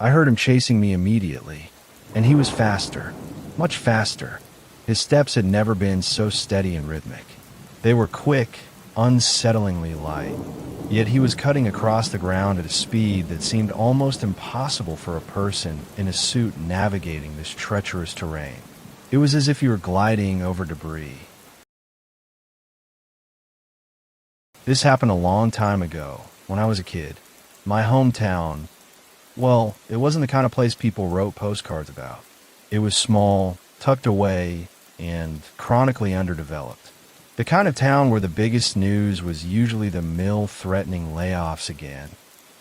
I heard him chasing me immediately, and he was faster, much faster. His steps had never been so steady and rhythmic. They were quick, unsettlingly light, yet he was cutting across the ground at a speed that seemed almost impossible for a person in a suit navigating this treacherous terrain. It was as if he were gliding over debris. This happened a long time ago, when I was a kid. My hometown, well, it wasn't the kind of place people wrote postcards about. It was small, tucked away, and chronically underdeveloped. The kind of town where the biggest news was usually the mill threatening layoffs again,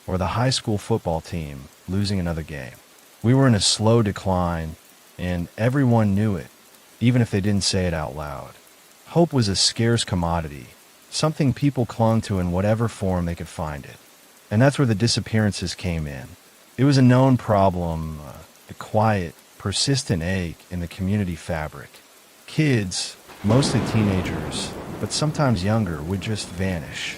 or the high school football team losing another game. We were in a slow decline, and everyone knew it, even if they didn't say it out loud. Hope was a scarce commodity, something people clung to in whatever form they could find it. And that's where the disappearances came in. It was a known problem, a quiet, persistent ache in the community fabric. Kids, mostly teenagers, but sometimes younger, would just vanish.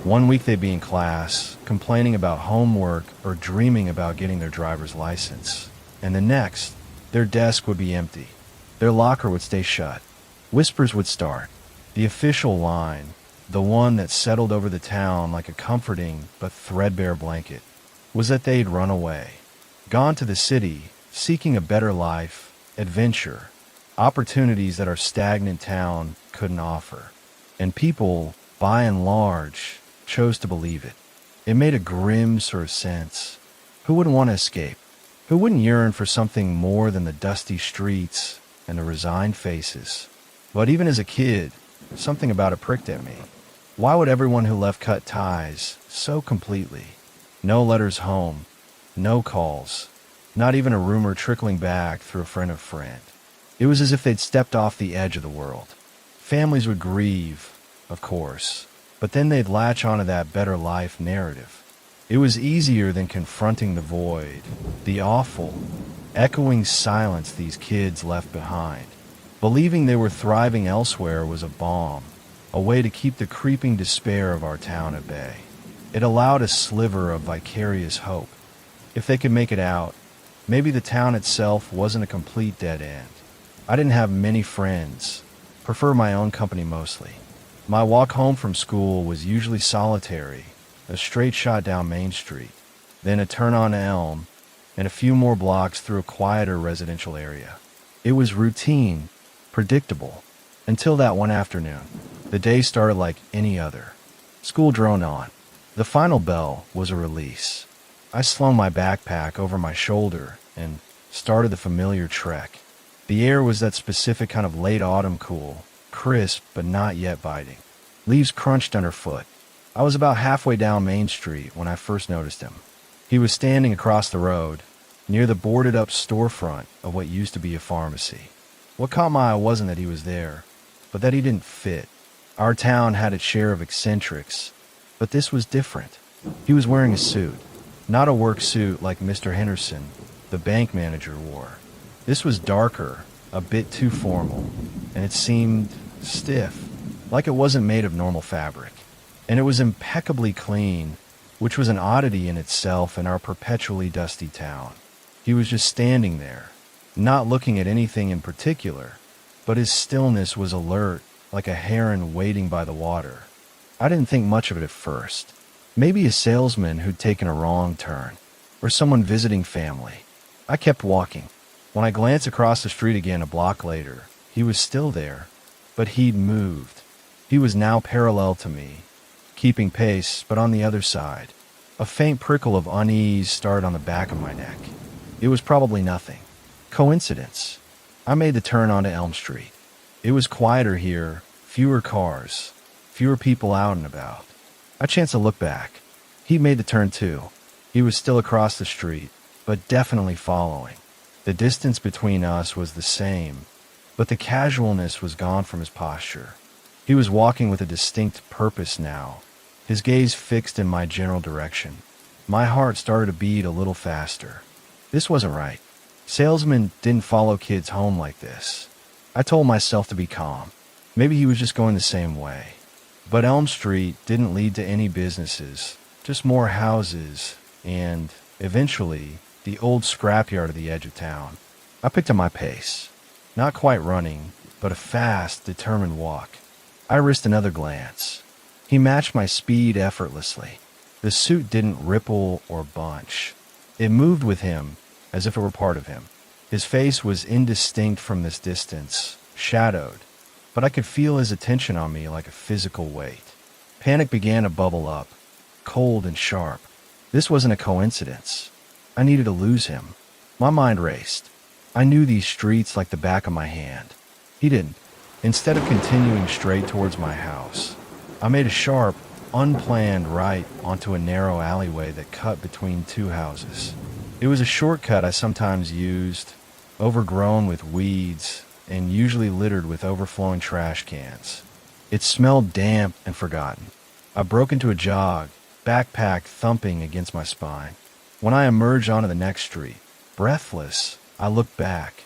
One week they'd be in class, complaining about homework or dreaming about getting their driver's license. And the next, their desk would be empty. Their locker would stay shut. Whispers would start. The official line, the one that settled over the town like a comforting but threadbare blanket, was that they'd run away, gone to the city, seeking a better life, adventure, opportunities that our stagnant town couldn't offer. And people, by and large, chose to believe it. It made a grim sort of sense. Who wouldn't want to escape? Who wouldn't yearn for something more than the dusty streets and the resigned faces? But even as a kid, something about it pricked at me. Why would everyone who left cut ties so completely? No letters home, no calls, not even a rumor trickling back through a friend of a friend. It was as if they'd stepped off the edge of the world. Families would grieve, of course, but then they'd latch onto that better life narrative. It was easier than confronting the void, the awful, echoing silence these kids left behind. Believing they were thriving elsewhere was a balm, a way to keep the creeping despair of our town at bay. It allowed a sliver of vicarious hope. If they could make it out, maybe the town itself wasn't a complete dead end. I didn't have many friends, prefer my own company mostly. My walk home from school was usually solitary, a straight shot down Main Street, then a turn on Elm, and a few more blocks through a quieter residential area. It was routine, predictable, until that one afternoon. The day started like any other. School droned on. The final bell was a release. I slung my backpack over my shoulder and started the familiar trek. The air was that specific kind of late autumn cool, crisp but not yet biting. Leaves crunched underfoot. I was about halfway down Main Street when I first noticed him. He was standing across the road, near the boarded-up storefront of what used to be a pharmacy. What caught my eye wasn't that he was there, but that he didn't fit. Our town had its share of eccentrics, but this was different. He was wearing a suit, not a work suit like Mr. Henderson, the bank manager, wore. This was darker, a bit too formal, and it seemed stiff, like it wasn't made of normal fabric. And it was impeccably clean, which was an oddity in itself in our perpetually dusty town. He was just standing there, not looking at anything in particular, but his stillness was alert, like a heron waiting by the water. I didn't think much of it at first. Maybe a salesman who'd taken a wrong turn, or someone visiting family. I kept walking. When I glanced across the street again a block later, he was still there, but he'd moved. He was now parallel to me, keeping pace, but on the other side. A faint prickle of unease started on the back of my neck. It was probably nothing. Coincidence. I made the turn onto Elm Street. It was quieter here, fewer cars, fewer people out and about. I chanced to look back. He'd made the turn too. He was still across the street, but definitely following. The distance between us was the same, but the casualness was gone from his posture. He was walking with a distinct purpose now, his gaze fixed in my general direction. My heart started to beat a little faster. This wasn't right. Salesmen didn't follow kids home like this. I told myself to be calm. Maybe he was just going the same way. But Elm Street didn't lead to any businesses, just more houses and, eventually, the old scrapyard at the edge of town. I picked up my pace. Not quite running, but a fast, determined walk. I risked another glance. He matched my speed effortlessly. The suit didn't ripple or bunch. It moved with him, as if it were part of him. His face was indistinct from this distance, shadowed, but I could feel his attention on me like a physical weight. Panic began to bubble up, cold and sharp. This wasn't a coincidence. I needed to lose him. My mind raced. I knew these streets like the back of my hand. He didn't. Instead of continuing straight towards my house, I made a sharp, unplanned right onto a narrow alleyway that cut between two houses. It was a shortcut I sometimes used, overgrown with weeds and usually littered with overflowing trash cans. It smelled damp and forgotten. I broke into a jog, backpack thumping against my spine. When I emerged onto the next street, breathless, I looked back.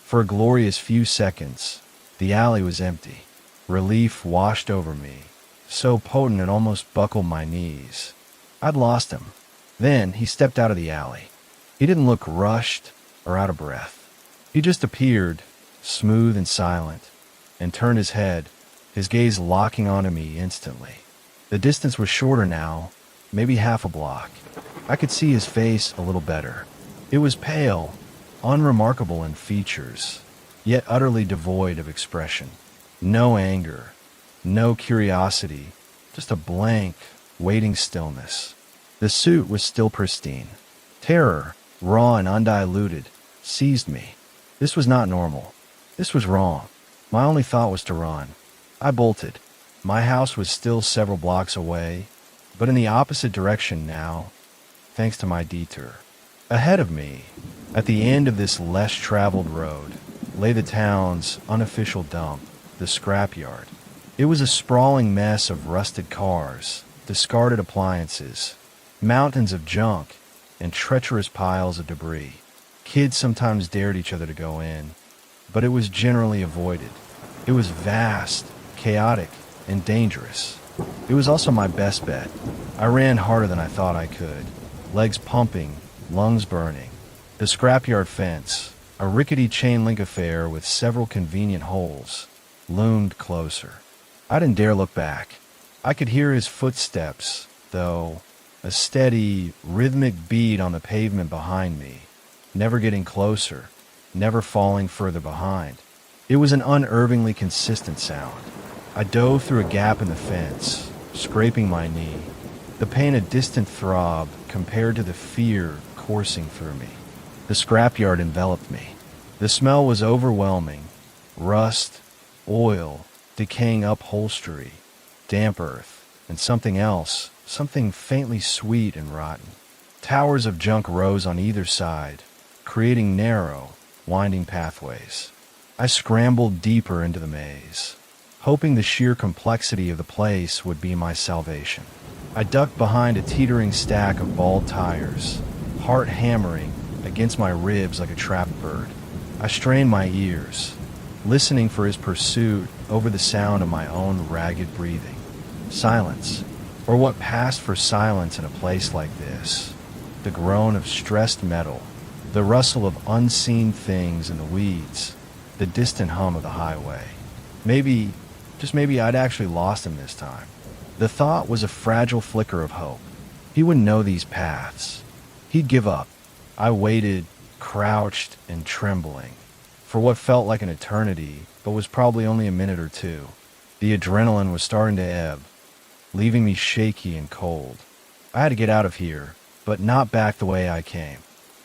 For a glorious few seconds, the alley was empty. Relief washed over me, so potent it almost buckled my knees. I'd lost him. Then he stepped out of the alley. He didn't look rushed or out of breath. He just appeared, smooth and silent, and turned his head, his gaze locking onto me instantly. The distance was shorter now, maybe half a block. I could see his face a little better. It was pale, unremarkable in features, yet utterly devoid of expression. No anger, no curiosity, just a blank, waiting stillness. The suit was still pristine. Terror, raw and undiluted, seized me. This was not normal. This was wrong. My only thought was to run. I bolted. My house was still several blocks away, but in the opposite direction now, thanks to my detour. Ahead of me, at the end of this less traveled road, lay the town's unofficial dump, the scrapyard. It was a sprawling mess of rusted cars, discarded appliances, mountains of junk, and treacherous piles of debris. Kids sometimes dared each other to go in, but it was generally avoided. It was vast, chaotic, and dangerous. It was also my best bet. I ran harder than I thought I could, legs pumping, lungs burning. The scrapyard fence, a rickety chain link affair with several convenient holes, loomed closer. I didn't dare look back. I could hear his footsteps, though, a steady, rhythmic beat on the pavement behind me, never getting closer, never falling further behind. It was an unervingly consistent sound. I dove through a gap in the fence, scraping my knee, the pain a distant throb compared to the fear coursing through me. The scrapyard enveloped me. The smell was overwhelming. Rust, oil, decaying upholstery, damp earth, and something else, something faintly sweet and rotten. Towers of junk rose on either side, creating narrow, winding pathways. I scrambled deeper into the maze, hoping the sheer complexity of the place would be my salvation. I ducked behind a teetering stack of bald tires, heart hammering against my ribs like a trapped bird. I strained my ears, listening for his pursuit over the sound of my own ragged breathing. Silence, or what passed for silence in a place like this. The groan of stressed metal, the rustle of unseen things in the weeds, the distant hum of the highway. Maybe, just maybe I'd actually lost him this time. The thought was a fragile flicker of hope. He wouldn't know these paths. He'd give up. I waited, crouched and trembling, for what felt like an eternity, but was probably only a minute or two. The adrenaline was starting to ebb, leaving me shaky and cold. I had to get out of here, but not back the way I came.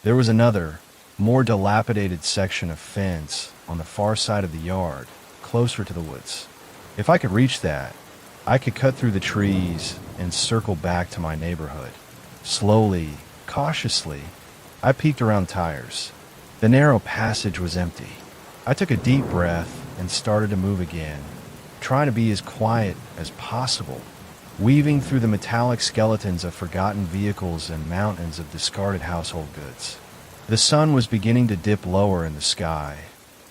There was another, more dilapidated section of fence on the far side of the yard, closer to the woods. If I could reach that, I could cut through the trees and circle back to my neighborhood. Slowly, cautiously, I peeked around tires. The narrow passage was empty. I took a deep breath and started to move again, trying to be as quiet as possible, weaving through the metallic skeletons of forgotten vehicles and mountains of discarded household goods. The sun was beginning to dip lower in the sky,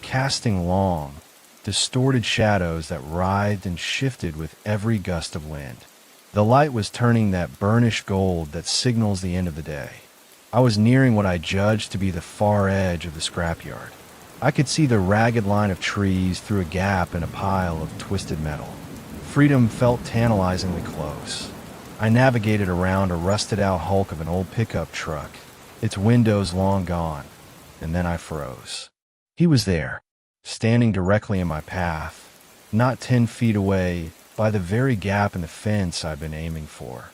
casting long, distorted shadows that writhed and shifted with every gust of wind. The light was turning that burnished gold that signals the end of the day. I was nearing what I judged to be the far edge of the scrapyard. I could see the ragged line of trees through a gap in a pile of twisted metal. Freedom felt tantalizingly close. I navigated around a rusted-out hulk of an old pickup truck, its windows long gone, and then I froze. He was there, standing directly in my path, not 10 feet away, by the very gap in the fence I'd been aiming for.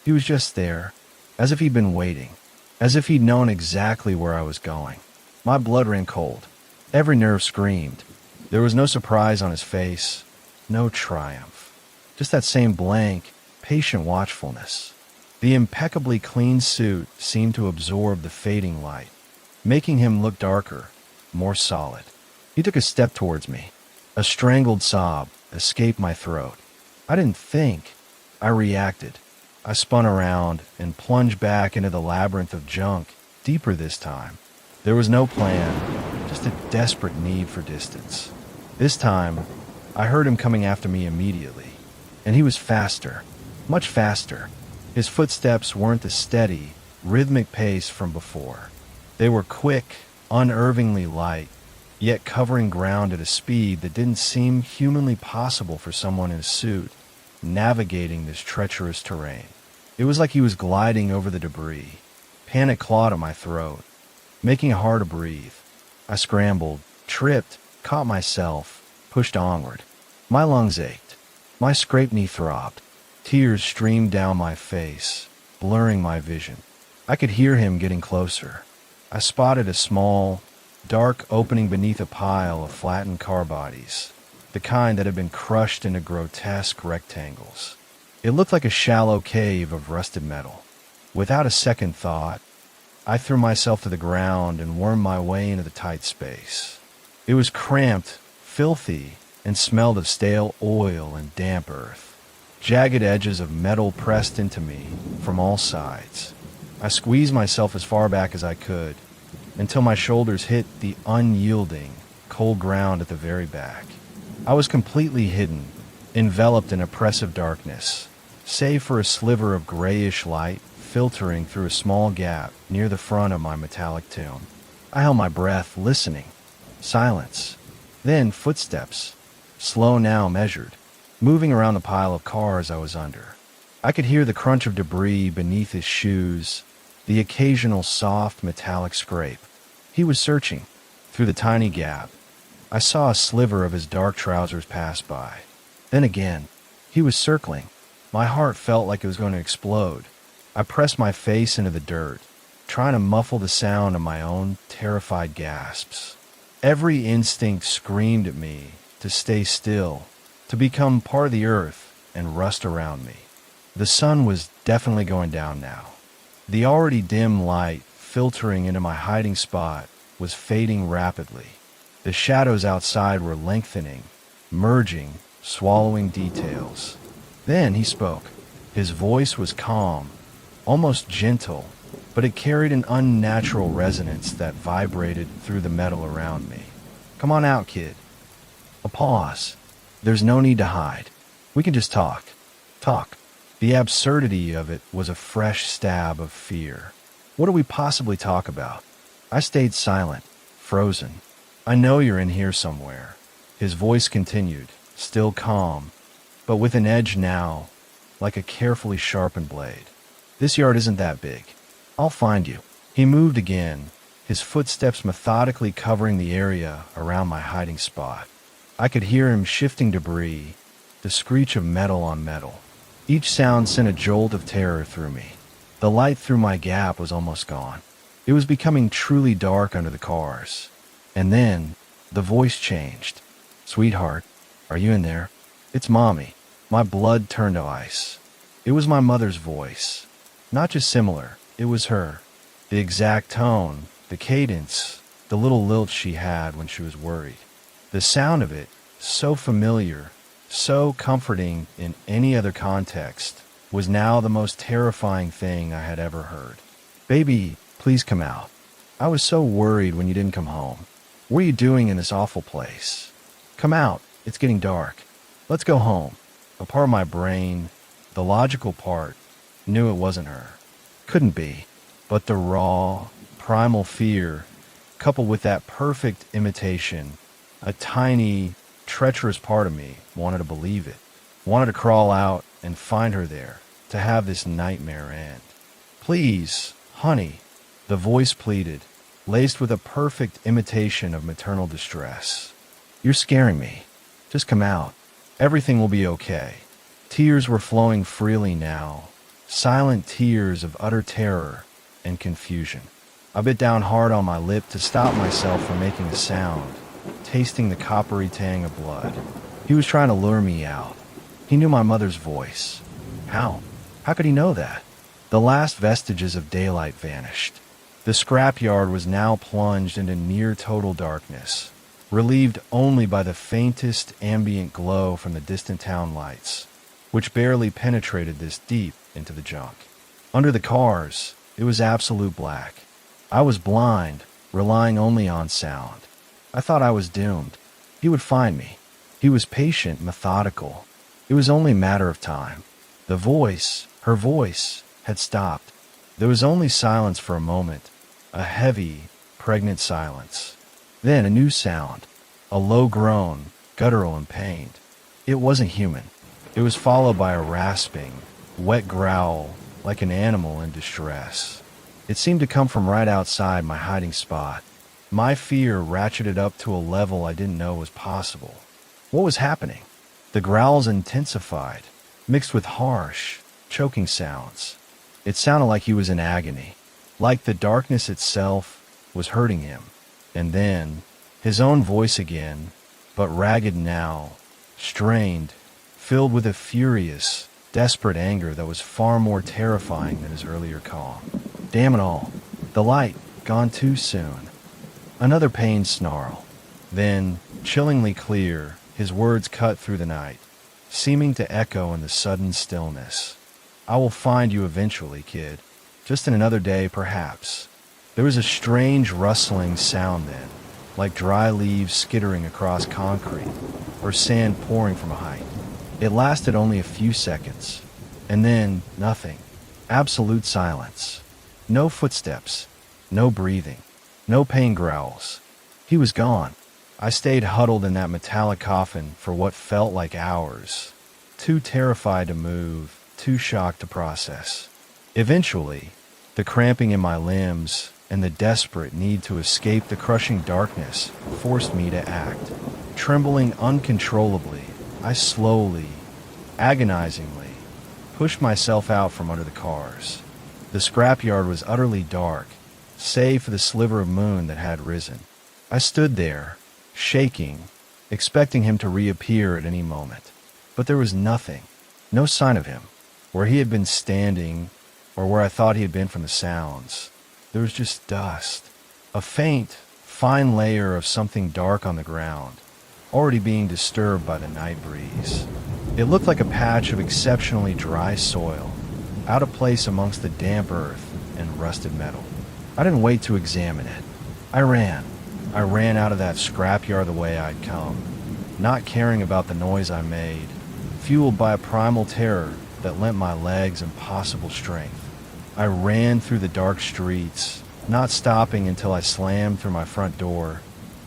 He was just there, as if he'd been waiting, as if he'd known exactly where I was going. My blood ran cold. Every nerve screamed. There was no surprise on his face, no triumph. Just that same blank, patient watchfulness. The impeccably clean suit seemed to absorb the fading light, making him look darker, more solid. He took a step towards me. A strangled sob escaped my throat. I didn't think. I reacted. I spun around and plunged back into the labyrinth of junk, deeper this time. There was no plan, just a desperate need for distance. This time, I heard him coming after me immediately. And he was faster, much faster. His footsteps weren't the steady, rhythmic pace from before. They were quick, unnervingly light, yet covering ground at a speed that didn't seem humanly possible for someone in a suit, navigating this treacherous terrain. It was like he was gliding over the debris. Panic clawed at my throat, making it hard to breathe. I scrambled, tripped, caught myself, pushed onward. My lungs ached. My scraped knee throbbed. Tears streamed down my face, blurring my vision. I could hear him getting closer. I spotted a small, dark opening beneath a pile of flattened car bodies, the kind that had been crushed into grotesque rectangles. It looked like a shallow cave of rusted metal. Without a second thought, I threw myself to the ground and wormed my way into the tight space. It was cramped, filthy, and smelled of stale oil and damp earth. Jagged edges of metal pressed into me from all sides. I squeezed myself as far back as I could, until my shoulders hit the unyielding, cold ground at the very back. I was completely hidden, enveloped in oppressive darkness, save for a sliver of grayish light filtering through a small gap near the front of my metallic tomb. I held my breath, listening. Silence. Then footsteps. Slow now, measured, moving around the pile of cars I was under. I could hear the crunch of debris beneath his shoes, the occasional soft metallic scrape. He was searching. Through the tiny gap, I saw a sliver of his dark trousers pass by. Then again, he was circling. My heart felt like it was going to explode. I pressed my face into the dirt, trying to muffle the sound of my own terrified gasps. Every instinct screamed at me to stay still, to become part of the earth and rust around me. The sun was definitely going down now. The already dim light filtering into my hiding spot was fading rapidly. The shadows outside were lengthening, merging, swallowing details. Then he spoke. His voice was calm, almost gentle, but it carried an unnatural resonance that vibrated through the metal around me. "Come on out, kid." A pause. "There's no need to hide. We can just talk." Talk. The absurdity of it was a fresh stab of fear. What do we possibly talk about? I stayed silent, frozen. "I know you're in here somewhere." His voice continued, still calm, but with an edge now, like a carefully sharpened blade. "This yard isn't that big. I'll find you." He moved again, his footsteps methodically covering the area around my hiding spot. I could hear him shifting debris, the screech of metal on metal. Each sound sent a jolt of terror through me. The light through my gap was almost gone. It was becoming truly dark under the cars. And then, the voice changed. "Sweetheart, are you in there? It's Mommy." My blood turned to ice. It was my mother's voice. Not just similar, it was her. The exact tone, the cadence, the little lilt she had when she was worried. The sound of it, so familiar, so comforting in any other context, was now the most terrifying thing I had ever heard. "Baby, please come out. I was so worried when you didn't come home. What are you doing in this awful place? Come out, it's getting dark. Let's go home." A part of my brain, the logical part, knew it wasn't her. Couldn't be. But the raw, primal fear, coupled with that perfect imitation, a tiny, treacherous part of me wanted to believe it, wanted to crawl out and find her there, to have this nightmare end. Please, honey, the voice pleaded, laced with a perfect imitation of maternal distress. You're scaring me. Just come out. Everything will be okay. Tears were flowing freely now, silent tears of utter terror and confusion. I bit down hard on my lip to stop myself from making a sound, tasting the coppery tang of blood. He was trying to lure me out. He knew my mother's voice. How? How could he know that? The last vestiges of daylight vanished. The scrapyard was now plunged into near total darkness, relieved only by the faintest ambient glow from the distant town lights, which barely penetrated this deep into the junk. Under the cars, it was absolute black. I was blind, relying only on sound. I thought I was doomed. He would find me. He was patient, methodical. It was only a matter of time. The voice, her voice, had stopped. There was only silence for a moment, a heavy, pregnant silence. Then a new sound, a low groan, guttural and pained. It wasn't human. It was followed by a rasping, wet growl like an animal in distress. It seemed to come from right outside my hiding spot. My fear ratcheted up to a level I didn't know was possible. What was happening? The growls intensified, mixed with harsh, choking sounds. It sounded like he was in agony, like the darkness itself was hurting him. And then, his own voice again, but ragged now, strained, filled with a furious, desperate anger that was far more terrifying than his earlier calm. Damn it all. The light, gone too soon. Another pained snarl. Then, chillingly clear, his words cut through the night, seeming to echo in the sudden stillness. I will find you eventually, kid. Just in another day, perhaps. There was a strange rustling sound then, like dry leaves skittering across concrete, or sand pouring from a height. It lasted only a few seconds, and then nothing. Absolute silence. No footsteps, no breathing, no pain growls. He was gone. I stayed huddled in that metallic coffin for what felt like hours, too terrified to move, too shocked to process. Eventually, the cramping in my limbs and the desperate need to escape the crushing darkness forced me to act. Trembling uncontrollably, I slowly, agonizingly, pushed myself out from under the cars. The scrapyard was utterly dark, save for the sliver of moon that had risen. I stood there, shaking, expecting him to reappear at any moment. But there was nothing, no sign of him. Where he had been standing, or where I thought he had been from the sounds, there was just dust. A faint, fine layer of something dark on the ground, already being disturbed by the night breeze. It looked like a patch of exceptionally dry soil, out of place amongst the damp earth and rusted metal. I didn't wait to examine it. I ran. I ran out of that scrapyard the way I'd come, not caring about the noise I made, fueled by a primal terror that lent my legs impossible strength. I ran through the dark streets, not stopping until I slammed through my front door,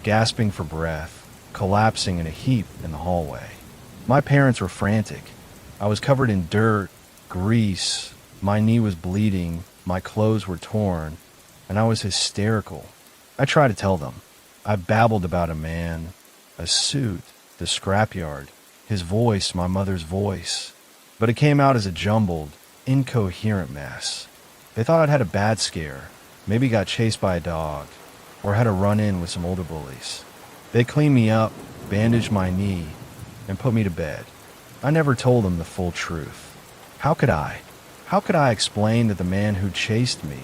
gasping for breath, collapsing in a heap in the hallway. My parents were frantic. I was covered in dirt, grease, my knee was bleeding, my clothes were torn, and I was hysterical. I tried to tell them. I babbled about a man, a suit, the scrapyard, his voice, my mother's voice. But it came out as a jumbled, incoherent mess. They thought I'd had a bad scare, maybe got chased by a dog, or had a run-in with some older bullies. They cleaned me up, bandaged my knee, and put me to bed. I never told them the full truth. How could I? How could I explain that the man who chased me,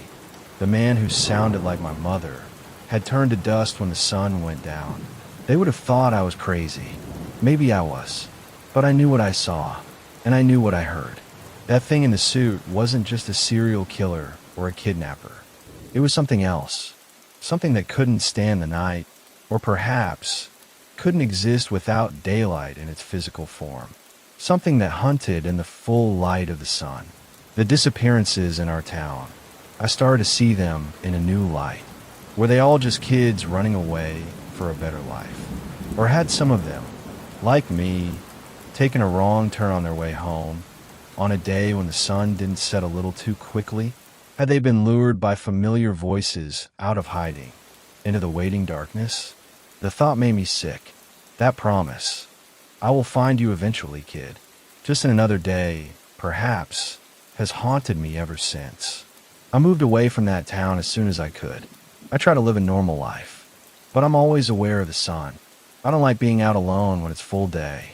the man who sounded like my mother, had turned to dust when the sun went down? They would have thought I was crazy. Maybe I was. But I knew what I saw. And I knew what I heard. That thing in the suit wasn't just a serial killer or a kidnapper. It was something else. Something that couldn't stand the night, or perhaps couldn't exist without daylight in its physical form. Something that hunted in the full light of the sun. The disappearances in our town, I started to see them in a new light. Were they all just kids running away for a better life? Or had some of them, like me, taken a wrong turn on their way home, on a day when the sun didn't set a little too quickly? Had they been lured by familiar voices out of hiding, into the waiting darkness? The thought made me sick. That promise, "I will find you eventually, kid, just in another day, perhaps," has haunted me ever since. I moved away from that town as soon as I could. I try to live a normal life, but I'm always aware of the sun. I don't like being out alone when it's full day.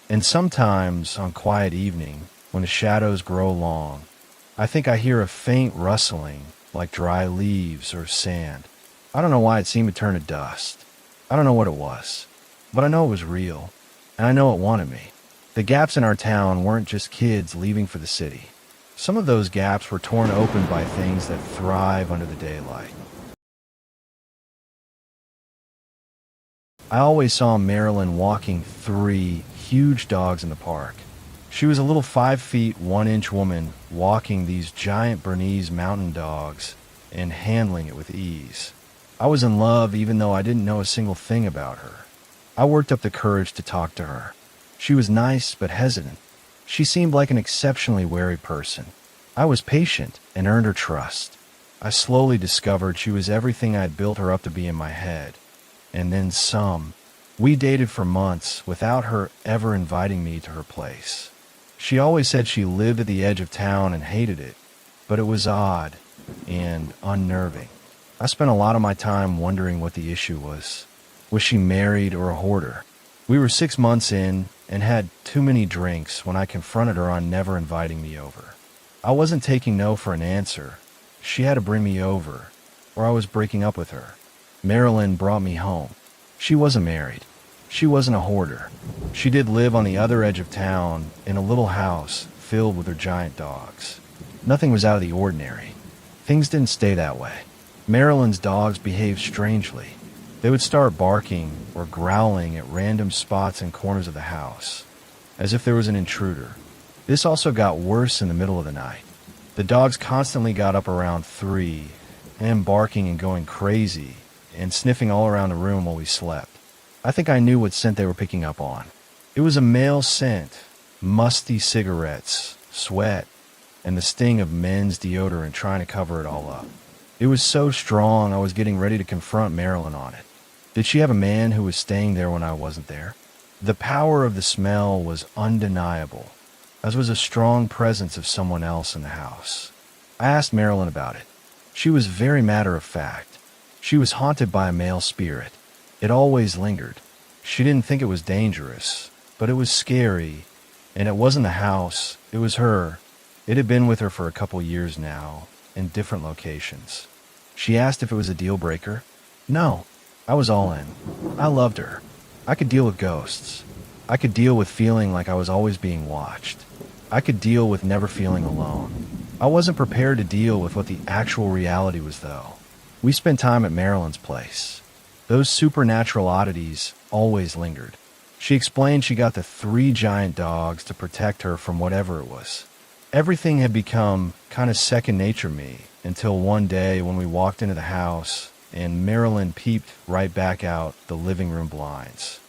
And sometimes, on quiet evening, when the shadows grow long, I think I hear a faint rustling, like dry leaves or sand. I don't know why it seemed to turn to dust. I don't know what it was, but I know it was real, and I know it wanted me. The gaps in our town weren't just kids leaving for the city. Some of those gaps were torn open by things that thrive under the daylight. I always saw Marilyn walking 3 huge dogs in the park. She was a little 5 feet 1 inch woman walking these giant Bernese mountain dogs and handling it with ease. I was in love even though I didn't know a single thing about her. I worked up the courage to talk to her. She was nice but hesitant. She seemed like an exceptionally wary person. I was patient and earned her trust. I slowly discovered she was everything I'd built her up to be in my head. And then some. We dated for months without her ever inviting me to her place. She always said she lived at the edge of town and hated it, but it was odd and unnerving. I spent a lot of my time wondering what the issue was. Was she married or a hoarder? We were 6 months in and had too many drinks when I confronted her on never inviting me over. I wasn't taking no for an answer. She had to bring me over, or I was breaking up with her. Marilyn brought me home. She wasn't married. She wasn't a hoarder. She did live on the other edge of town in a little house filled with her giant dogs. Nothing was out of the ordinary. Things didn't stay that way. Marilyn's dogs behaved strangely. They would start barking or growling at random spots and corners of the house, as if there was an intruder. This also got worse in the middle of the night. The dogs constantly got up around 3 and barking and going crazy and sniffing all around the room while we slept. I think I knew what scent they were picking up on. It was a male scent, musty cigarettes, sweat, and the sting of men's deodorant trying to cover it all up. It was so strong I was getting ready to confront Marilyn on it. Did she have a man who was staying there when I wasn't there? The power of the smell was undeniable, as was a strong presence of someone else in the house. I asked Marilyn about it. She was very matter of fact. She was haunted by a male spirit. It always lingered. She didn't think it was dangerous, but it was scary, and it wasn't the house, it was her. It had been with her for a couple years now, in different locations. She asked if it was a deal breaker. No, I was all in. I loved her. I could deal with ghosts. I could deal with feeling like I was always being watched. I could deal with never feeling alone. I wasn't prepared to deal with what the actual reality was, though. We spent time at Marilyn's place. Those supernatural oddities always lingered. She explained she got the 3 giant dogs to protect her from whatever it was. Everything had become kind of second nature to me until one day when we walked into the house and Marilyn peeped right back out the living room blinds.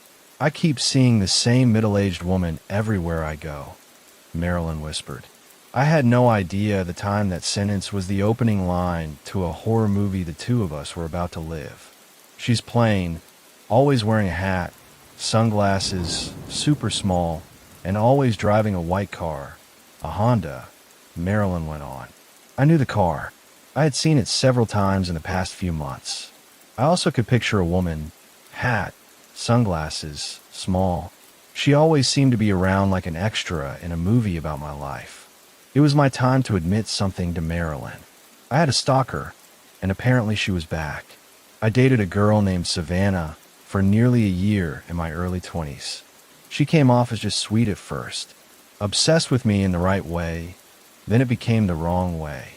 "I keep seeing the same middle-aged woman everywhere I go," Marilyn whispered. I had no idea at the time that sentence was the opening line to a horror movie the two of us were about to live. She's plain, always wearing a hat, sunglasses, super small, and always driving a white car, a Honda, Marilyn went on. I knew the car. I had seen it several times in the past few months. I also could picture a woman, hat, sunglasses, small. She always seemed to be around like an extra in a movie about my life. It was my time to admit something to Marilyn. I had a stalker, and apparently she was back. I dated a girl named Savannah for nearly a year in my early 20s. She came off as just sweet at first, obsessed with me in the right way, then it became the wrong way.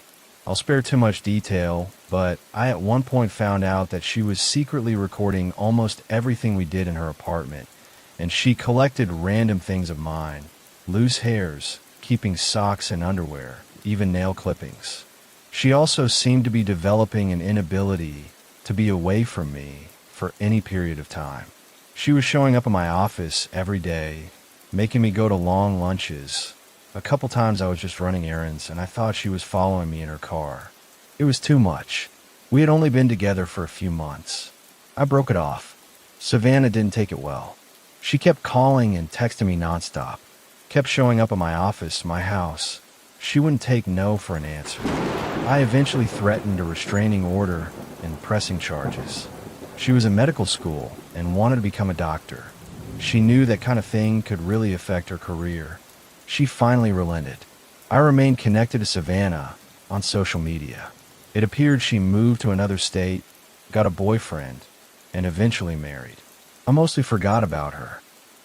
I'll spare too much detail, but I at one point found out that she was secretly recording almost everything we did in her apartment, and she collected random things of mine, loose hairs, keeping socks and underwear, even nail clippings. She also seemed to be developing an inability to be away from me for any period of time. She was showing up in my office every day, making me go to long lunches. A couple times I was just running errands and I thought she was following me in her car. It was too much. We had only been together for a few months. I broke it off. Savannah didn't take it well. She kept calling and texting me nonstop, kept showing up at my office, my house. She wouldn't take no for an answer. I eventually threatened a restraining order and pressing charges. She was in medical school and wanted to become a doctor. She knew that kind of thing could really affect her career. She finally relented. I remained connected to Savannah on social media. It appeared she moved to another state, got a boyfriend, and eventually married. I mostly forgot about her.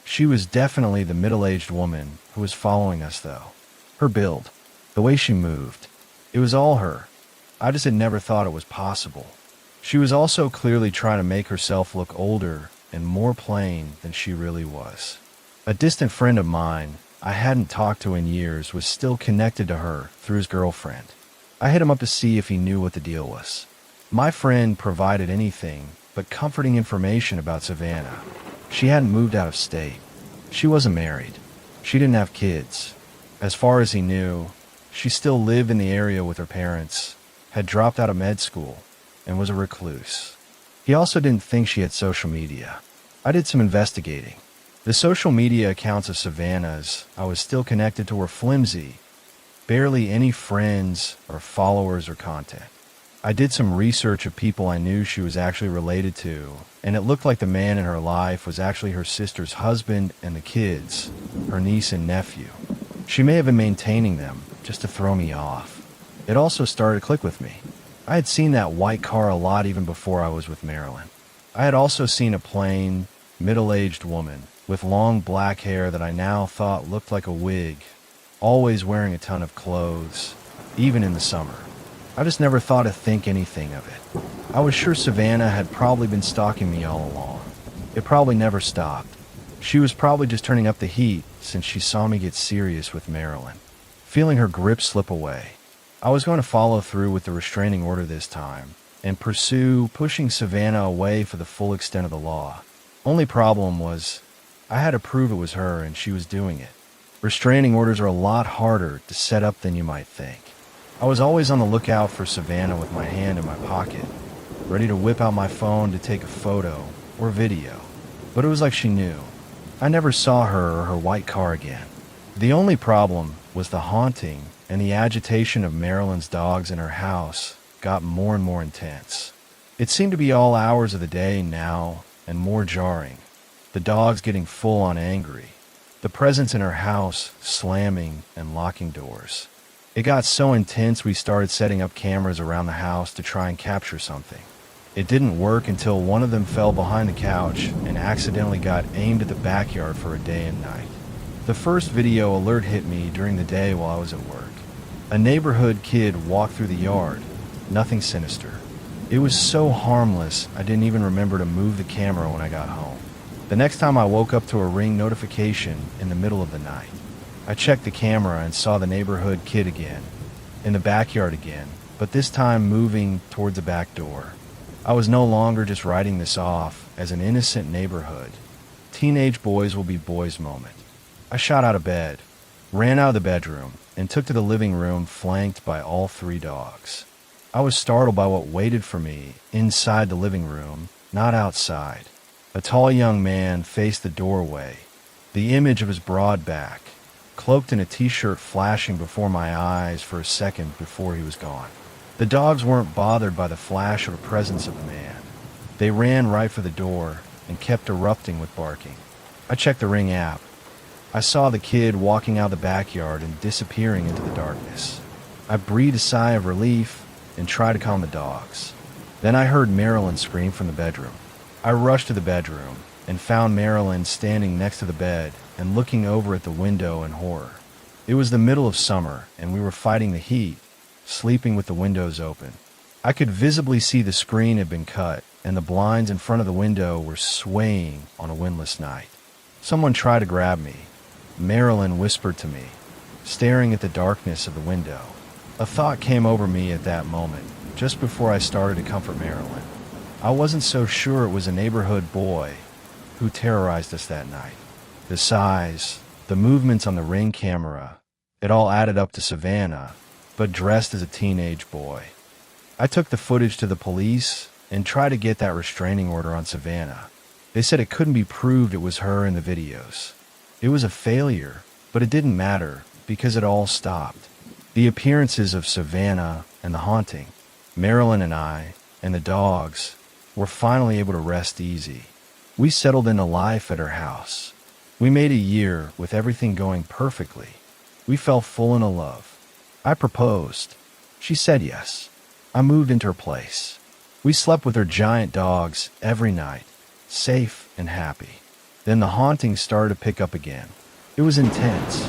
She was definitely the middle-aged woman who was following us, though. Her build, the way she moved, it was all her. I just had never thought it was possible. She was also clearly trying to make herself look older and more plain than she really was. A distant friend of mine I hadn't talked to in years was still connected to her through his girlfriend. I hit him up to see if he knew what the deal was. My friend provided anything but comforting information about Savannah. She hadn't moved out of state. She wasn't married. She didn't have kids. As far as he knew, she still lived in the area with her parents, had dropped out of med school, and was a recluse. He also didn't think she had social media. I did some investigating. The social media accounts of Savannah's I was still connected to were flimsy, barely any friends or followers or content. I did some research of people I knew she was actually related to, and it looked like the man in her life was actually her sister's husband and the kids, her niece and nephew. She may have been maintaining them just to throw me off. It also started to click with me. I had seen that white car a lot even before I was with Marilyn. I had also seen a plain, middle-aged woman with long black hair that I now thought looked like a wig, always wearing a ton of clothes, even in the summer. I just never thought to think anything of it. I was sure Savannah had probably been stalking me all along. It probably never stopped. She was probably just turning up the heat since she saw me get serious with Marilyn. Feeling her grip slip away, I was going to follow through with the restraining order this time and pursue pushing Savannah away for the full extent of the law. Only problem was, I had to prove it was her and she was doing it. Restraining orders are a lot harder to set up than you might think. I was always on the lookout for Savannah with my hand in my pocket, ready to whip out my phone to take a photo or video. But it was like she knew. I never saw her or her white car again. The only problem was the haunting and the agitation of Marilyn's dogs in her house got more and more intense. It seemed to be all hours of the day now and more jarring. The dogs getting full-on angry. The presence in her house slamming and locking doors. It got so intense we started setting up cameras around the house to try and capture something. It didn't work until one of them fell behind the couch and accidentally got aimed at the backyard for a day and night. The first video alert hit me during the day while I was at work. A neighborhood kid walked through the yard. Nothing sinister. It was so harmless I didn't even remember to move the camera when I got home. The next time I woke up to a ring notification in the middle of the night. I checked the camera and saw the neighborhood kid again, in the backyard again, but this time moving towards the back door. I was no longer just writing this off as an innocent neighborhood. Teenage boys will be boys moment. I shot out of bed, ran out of the bedroom, and took to the living room flanked by all three dogs. I was startled by what waited for me inside the living room, not outside. A tall young man faced the doorway, the image of his broad back, cloaked in a t-shirt flashing before my eyes for a second before he was gone. The dogs weren't bothered by the flash or the presence of the man. They ran right for the door and kept erupting with barking. I checked the Ring app. I saw the kid walking out the backyard and disappearing into the darkness. I breathed a sigh of relief and tried to calm the dogs. Then I heard Marilyn scream from the bedroom. I rushed to the bedroom and found Marilyn standing next to the bed and looking over at the window in horror. It was the middle of summer and we were fighting the heat, sleeping with the windows open. I could visibly see the screen had been cut and the blinds in front of the window were swaying on a windless night. Someone tried to grab me. Marilyn whispered to me, staring at the darkness of the window. A thought came over me at that moment, just before I started to comfort Marilyn. I wasn't so sure it was a neighborhood boy who terrorized us that night. The size, the movements on the Ring camera, it all added up to Savannah, but dressed as a teenage boy. I took the footage to the police and tried to get that restraining order on Savannah. They said it couldn't be proved it was her in the videos. It was a failure, but it didn't matter because it all stopped. The appearances of Savannah and the haunting, Marilyn and I, and the dogs were finally able to rest easy. We settled into life at her house. We made a year with everything going perfectly. We fell full into love. I proposed. She said yes. I moved into her place. We slept with her giant dogs every night, safe and happy. Then the haunting started to pick up again. It was intense.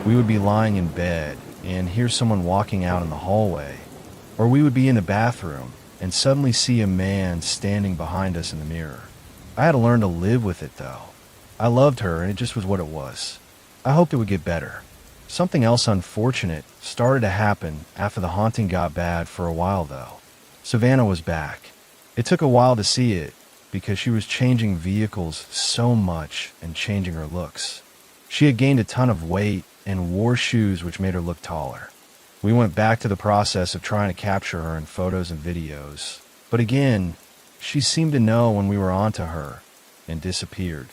We would be lying in bed and hear someone walking out in the hallway, or we would be in the bathroom and suddenly see a man standing behind us in the mirror. I had to learn to live with it, though. I loved her, and it just was what it was. I hoped it would get better. Something else unfortunate started to happen after the haunting got bad for a while, though. Savannah was back. It took a while to see it, because she was changing vehicles so much and changing her looks. She had gained a ton of weight and wore shoes which made her look taller. We went back to the process of trying to capture her in photos and videos. But again, she seemed to know when we were onto her and disappeared.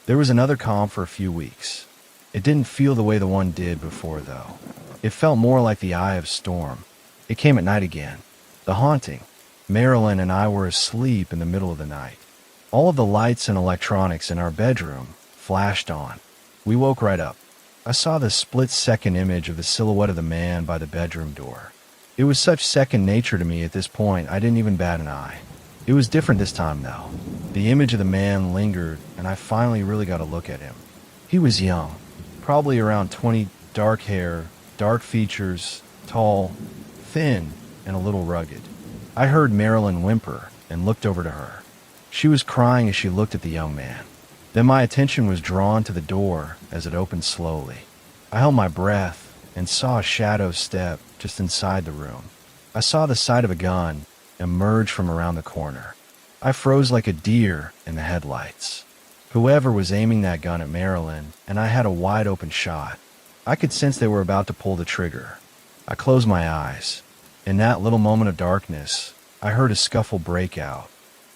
There was another calm for a few weeks. It didn't feel the way the one did before, though. It felt more like the eye of storm. It came at night again. The haunting. Marilyn and I were asleep in the middle of the night. All of the lights and electronics in our bedroom flashed on. We woke right up. I saw the split-second image of the silhouette of the man by the bedroom door. It was such second nature to me at this point, I didn't even bat an eye. It was different this time, though. The image of the man lingered, and I finally really got a look at him. He was young, probably around 20, dark hair, dark features, tall, thin, and a little rugged. I heard Marilyn whimper and looked over to her. She was crying as she looked at the young man. Then my attention was drawn to the door as it opened slowly. I held my breath and saw a shadow step just inside the room. I saw the sight of a gun emerge from around the corner. I froze like a deer in the headlights. Whoever was aiming that gun at Marilyn, and I had a wide open shot. I could sense they were about to pull the trigger. I closed my eyes. In that little moment of darkness, I heard a scuffle break out.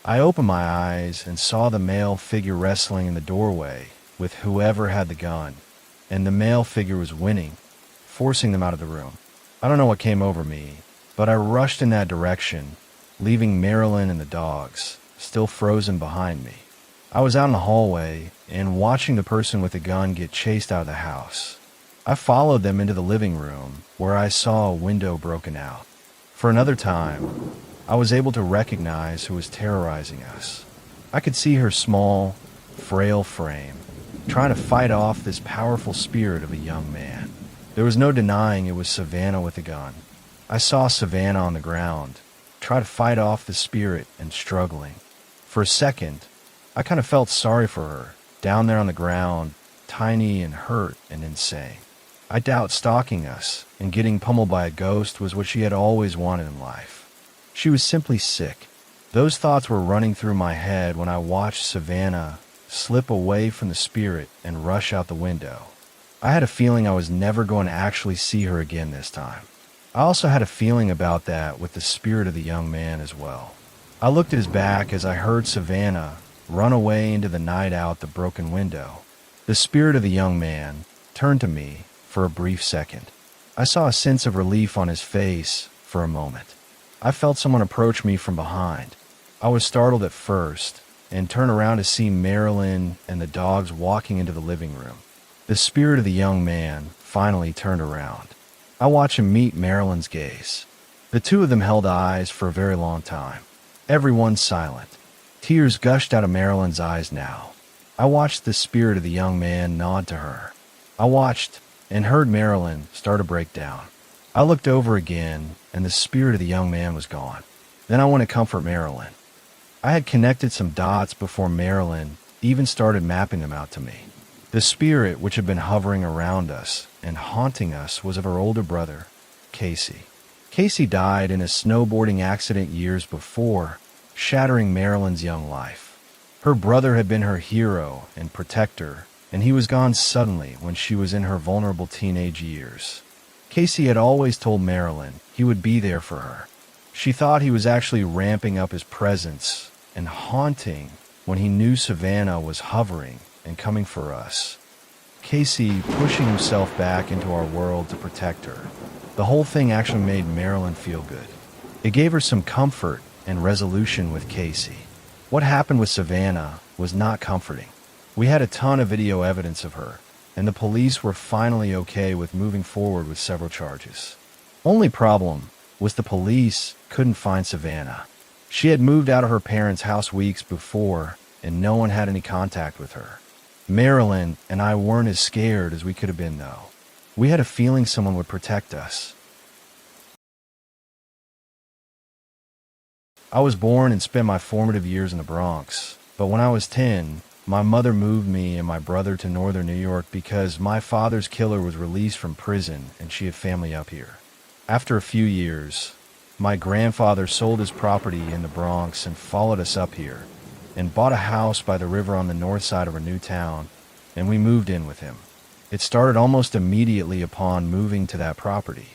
I opened my eyes and saw the male figure wrestling in the doorway with whoever had the gun, and the male figure was winning, forcing them out of the room. I don't know what came over me, but I rushed in that direction, leaving Marilyn and the dogs still frozen behind me. I was out in the hallway and watching the person with the gun get chased out of the house. I followed them into the living room, where I saw a window broken out. For another time, I was able to recognize who was terrorizing us. I could see her small, frail frame, trying to fight off this powerful spirit of a young man. There was no denying it was Savannah with a gun. I saw Savannah on the ground, try to fight off the spirit and struggling. For a second, I kind of felt sorry for her, down there on the ground, tiny and hurt and insane. I doubt stalking us and getting pummeled by a ghost was what she had always wanted in life. She was simply sick. Those thoughts were running through my head when I watched Savannah slip away from the spirit and rush out the window. I had a feeling I was never going to actually see her again this time. I also had a feeling about that with the spirit of the young man as well. I looked at his back as I heard Savannah run away into the night out the broken window. The spirit of the young man turned to me for a brief second. I saw a sense of relief on his face for a moment. I felt someone approach me from behind. I was startled at first and turned around to see Marilyn and the dogs walking into the living room. The spirit of the young man finally turned around. I watched him meet Marilyn's gaze. The two of them held eyes for a very long time. Everyone silent. Tears gushed out of Marilyn's eyes now. I watched the spirit of the young man nod to her. I watched and heard Marilyn start to break down. I looked over again, and the spirit of the young man was gone. Then I went to comfort Marilyn. I had connected some dots before Marilyn even started mapping them out to me. The spirit which had been hovering around us and haunting us was of her older brother, Casey. Casey died in a snowboarding accident years before, shattering Marilyn's young life. Her brother had been her hero and protector, and he was gone suddenly when she was in her vulnerable teenage years. Casey had always told Marilyn he would be there for her. She thought he was actually ramping up his presence and haunting when he knew Savannah was hovering and coming for us. Casey pushing himself back into our world to protect her. The whole thing actually made Marilyn feel good. It gave her some comfort and resolution with Casey. What happened with Savannah was not comforting. We had a ton of video evidence of her, and the police were finally okay with moving forward with several charges. Only problem was the police couldn't find Savannah. She had moved out of her parents' house weeks before, and no one had any contact with her. Marilyn and I weren't as scared as we could have been, though. We had a feeling someone would protect us. I was born and spent my formative years in the Bronx, but when I was 10, my mother moved me and my brother to northern New York because my father's killer was released from prison and she had family up here. After a few years, my grandfather sold his property in the Bronx and followed us up here and bought a house by the river on the north side of our new town, and we moved in with him. It started almost immediately upon moving to that property.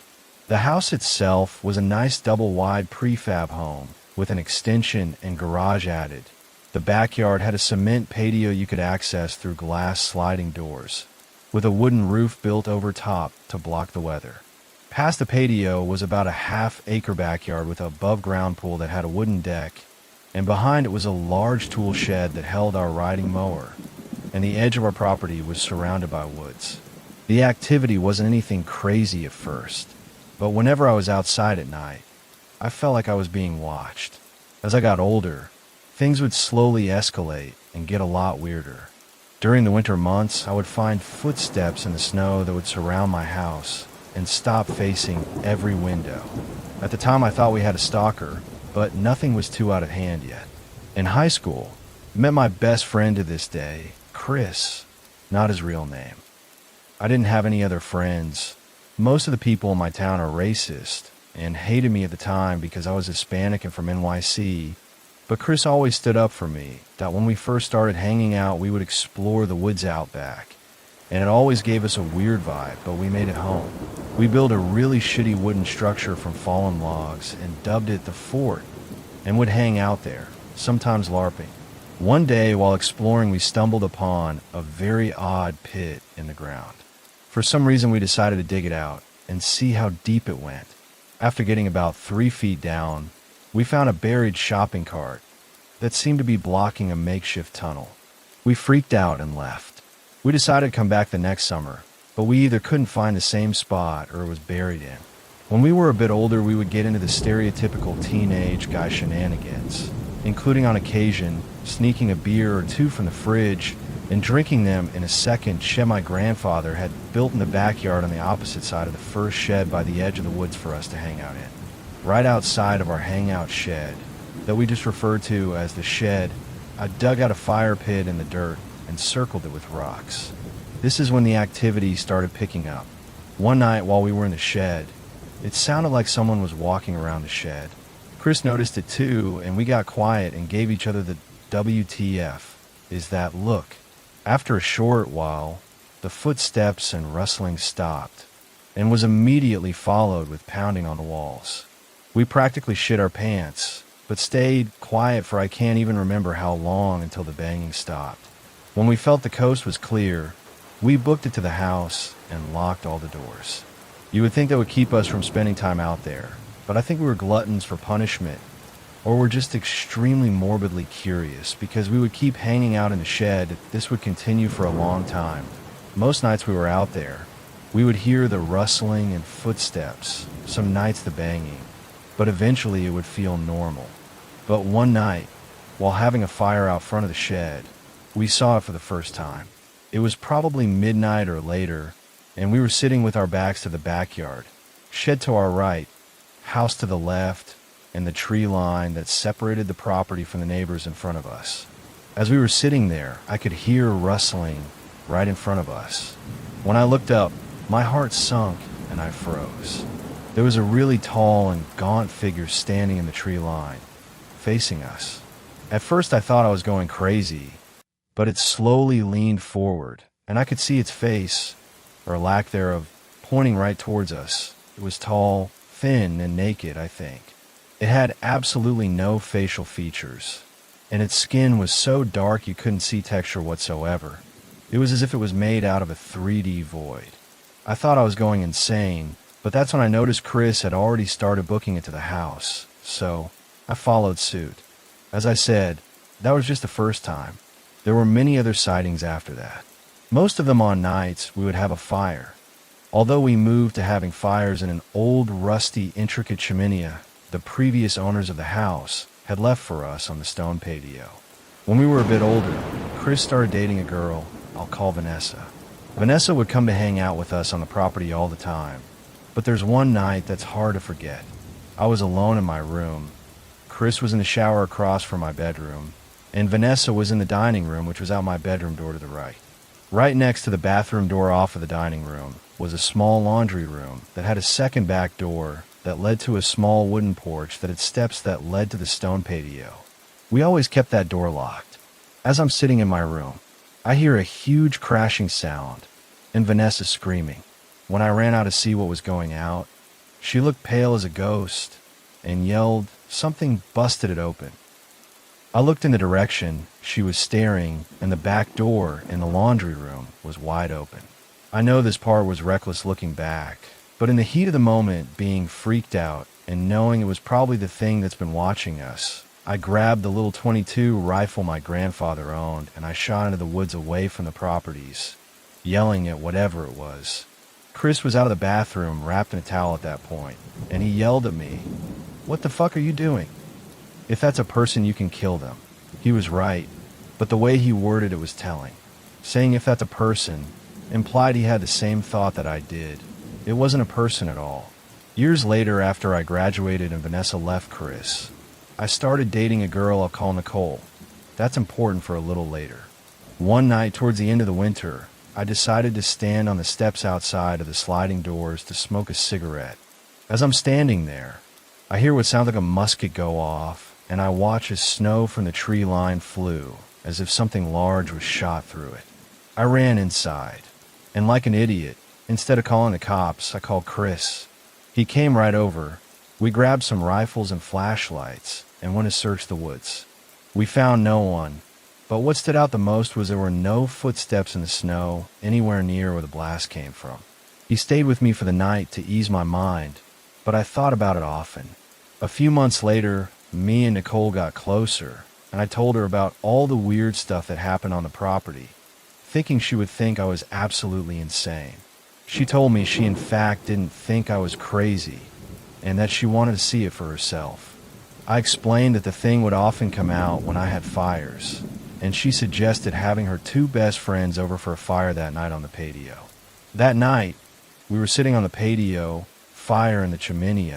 The house itself was a nice double-wide prefab home with an extension and garage added. The backyard had a cement patio you could access through glass sliding doors, with a wooden roof built over top to block the weather. Past the patio was about a half-acre backyard with an above-ground pool that had a wooden deck, and behind it was a large tool shed that held our riding mower, and the edge of our property was surrounded by woods. The activity wasn't anything crazy at first, but whenever I was outside at night, I felt like I was being watched. As I got older, things would slowly escalate and get a lot weirder. During the winter months, I would find footsteps in the snow that would surround my house and stop facing every window. At the time, I thought we had a stalker, but nothing was too out of hand yet. In high school, I met my best friend to this day, Chris, not his real name. I didn't have any other friends. Most of the people in my town are racist and hated me at the time because I was Hispanic and from NYC, but Chris always stood up for me, that when we first started hanging out, we would explore the woods out back, and it always gave us a weird vibe, but we made it home. We built a really shitty wooden structure from fallen logs and dubbed it the fort, and would hang out there, sometimes LARPing. One day, while exploring, we stumbled upon a very odd pit in the ground. For some reason, we decided to dig it out and see how deep it went. After getting about 3 feet down, we found a buried shopping cart that seemed to be blocking a makeshift tunnel. We freaked out and left. We decided to come back the next summer, but we either couldn't find the same spot or it was buried in. When we were a bit older, we would get into the stereotypical teenage guy shenanigans, including on occasion sneaking a beer or two from the fridge and drinking them in a second shed my grandfather had built in the backyard on the opposite side of the first shed by the edge of the woods for us to hang out in. Right outside of our hangout shed, that we just referred to as the shed, I dug out a fire pit in the dirt and circled it with rocks. This is when the activity started picking up. One night while we were in the shed, it sounded like someone was walking around the shed. Chris noticed it too, and we got quiet and gave each other the WTF is that look. After a short while, the footsteps and rustling stopped, and was immediately followed with pounding on the walls. We practically shit our pants, but stayed quiet for I can't even remember how long until the banging stopped. When we felt the coast was clear, we booked it to the house and locked all the doors. You would think that would keep us from spending time out there, but I think we were gluttons for punishment, or were just extremely morbidly curious because we would keep hanging out in the shed. This would continue for a long time. Most nights we were out there, we would hear the rustling and footsteps, some nights the banging, but eventually it would feel normal. But one night, while having a fire out front of the shed, we saw it for the first time. It was probably midnight or later, and we were sitting with our backs to the backyard, shed to our right, house to the left, and the tree line that separated the property from the neighbors in front of us. As we were sitting there, I could hear rustling right in front of us. When I looked up, my heart sunk and I froze. There was a really tall and gaunt figure standing in the tree line, facing us. At first I thought I was going crazy, but it slowly leaned forward, and I could see its face, or lack thereof, pointing right towards us. It was tall, thin, and naked, I think. It had absolutely no facial features, and its skin was so dark you couldn't see texture whatsoever. It was as if it was made out of a 3D void. I thought I was going insane, but that's when I noticed Chris had already started booking it to the house, so I followed suit. As I said, that was just the first time. There were many other sightings after that. Most of them on nights we would have a fire. Although we moved to having fires in an old, rusty, intricate chimney the previous owners of the house had left for us on the stone patio. When we were a bit older, Chris started dating a girl I'll call Vanessa. Vanessa would come to hang out with us on the property all the time. But there's one night that's hard to forget. I was alone in my room. Chris was in the shower across from my bedroom, and Vanessa was in the dining room, which was out my bedroom door to the right. Right next to the bathroom door off of the dining room was a small laundry room that had a second back door that led to a small wooden porch that had steps that led to the stone patio. We always kept that door locked. As I'm sitting in my room, I hear a huge crashing sound and Vanessa screaming. When I ran out to see what was going out, she looked pale as a ghost and yelled, "Something busted it open." I looked in the direction she was staring, and the back door in the laundry room was wide open. I know this part was reckless looking back, but in the heat of the moment, being freaked out and knowing it was probably the thing that's been watching us, I grabbed the little .22 rifle my grandfather owned and I shot into the woods away from the properties, yelling at whatever it was. Chris was out of the bathroom wrapped in a towel at that point, and he yelled at me, "What the fuck are you doing? If that's a person, you can kill them." He was right, but the way he worded it was telling. Saying "if that's a person" implied he had the same thought that I did. It wasn't a person at all. Years later, after I graduated and Vanessa left Chris, I started dating a girl I'll call Nicole. That's important for a little later. One night towards the end of the winter, I decided to stand on the steps outside of the sliding doors to smoke a cigarette. As I'm standing there, I hear what sounds like a musket go off, and I watch as snow from the tree line flew, as if something large was shot through it. I ran inside, and like an idiot, instead of calling the cops, I called Chris. He came right over. We grabbed some rifles and flashlights and went to search the woods. We found no one, but what stood out the most was there were no footsteps in the snow anywhere near where the blast came from. He stayed with me for the night to ease my mind, but I thought about it often. A few months later, me and Nicole got closer, and I told her about all the weird stuff that happened on the property, thinking she would think I was absolutely insane. She told me she in fact didn't think I was crazy, and that she wanted to see it for herself. I explained that the thing would often come out when I had fires, and she suggested having her two best friends over for a fire that night on the patio. That night, we were sitting on the patio, fire in the chimney,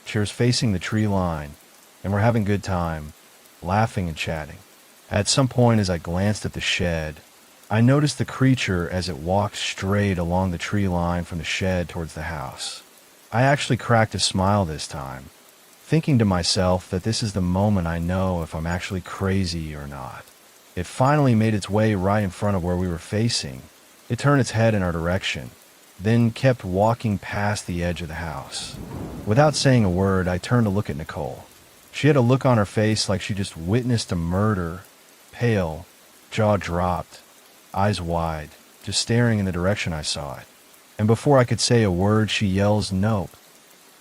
chairs facing the tree line, and we're having a good time, laughing and chatting. At some point as I glanced at the shed, I noticed the creature as it walked straight along the tree line from the shed towards the house. I actually cracked a smile this time, thinking to myself that this is the moment I know if I'm actually crazy or not. It finally made its way right in front of where we were facing. It turned its head in our direction, then kept walking past the edge of the house. Without saying a word, I turned to look at Nicole. She had a look on her face like she just witnessed a murder, pale, jaw dropped, eyes wide, just staring in the direction I saw it. And before I could say a word, she yells "nope"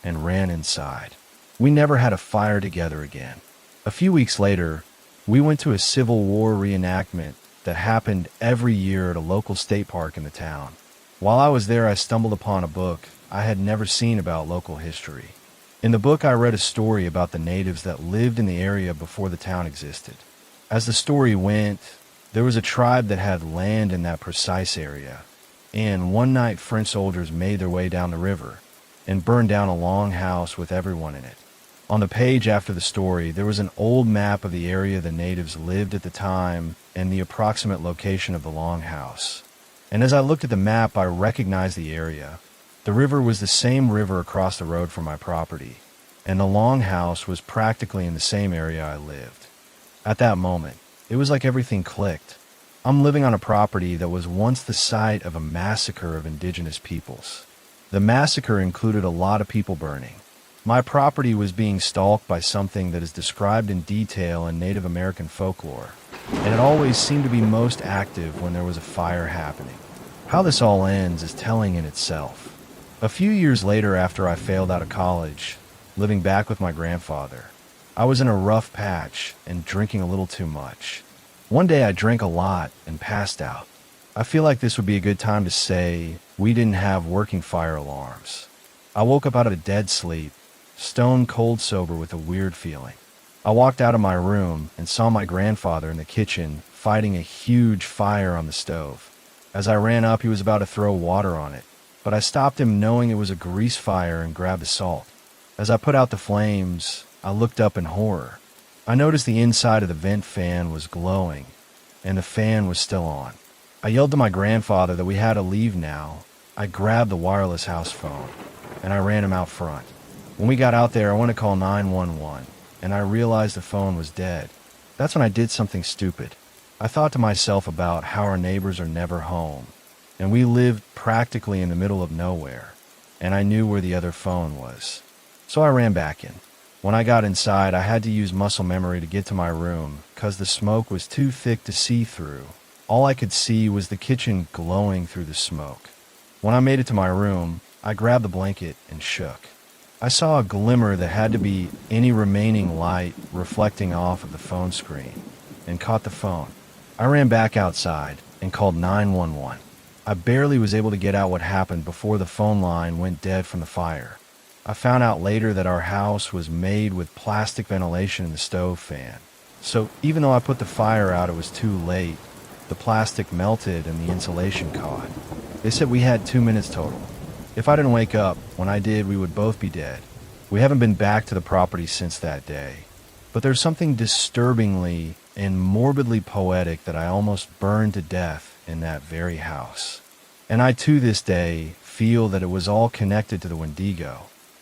and ran inside. We never had a fire together again. A few weeks later, we went to a Civil War reenactment that happened every year at a local state park in the town. While I was there, I stumbled upon a book I had never seen about local history. In the book, I read a story about the natives that lived in the area before the town existed. As the story went, there was a tribe that had land in that precise area, and one night French soldiers made their way down the river and burned down a long house with everyone in it. On the page after the story, there was an old map of the area the natives lived at the time and the approximate location of the longhouse. And as I looked at the map, I recognized the area. The river was the same river across the road from my property, and the longhouse was practically in the same area I lived. At that moment, it was like everything clicked. I'm living on a property that was once the site of a massacre of indigenous peoples. The massacre included a lot of people burning. My property was being stalked by something that is described in detail in Native American folklore, and it always seemed to be most active when there was a fire happening. How this all ends is telling in itself. A few years later, after I failed out of college, living back with my grandfather, I was in a rough patch and drinking a little too much. One day I drank a lot and passed out. I feel like this would be a good time to say we didn't have working fire alarms. I woke up out of a dead sleep, stone cold sober with a weird feeling. I walked out of my room and saw my grandfather in the kitchen fighting a huge fire on the stove. As I ran up, he was about to throw water on it, but I stopped him knowing it was a grease fire and grabbed the salt. As I put out the flames, I looked up in horror. I noticed the inside of the vent fan was glowing, and the fan was still on. I yelled to my grandfather that we had to leave now. I grabbed the wireless house phone, and I ran him out front. When we got out there, I went to call 911, and I realized the phone was dead. That's when I did something stupid. I thought to myself about how our neighbors are never home, and we lived practically in the middle of nowhere, and I knew where the other phone was. So I ran back in. When I got inside, I had to use muscle memory to get to my room because the smoke was too thick to see through. All I could see was the kitchen glowing through the smoke. When I made it to my room, I grabbed the blanket and shook. I saw a glimmer that had to be any remaining light reflecting off of the phone screen, and caught the phone. I ran back outside and called 911. I barely was able to get out what happened before the phone line went dead from the fire. I found out later that our house was made with plastic ventilation in the stove fan. So even though I put the fire out, it was too late. The plastic melted and the insulation caught. They said we had 2 minutes total. If I didn't wake up, when I did, we would both be dead. We haven't been back to the property since that day. But there's something disturbingly and morbidly poetic that I almost burned to death in that very house. And I, to this day, feel that it was all connected to the Windigo.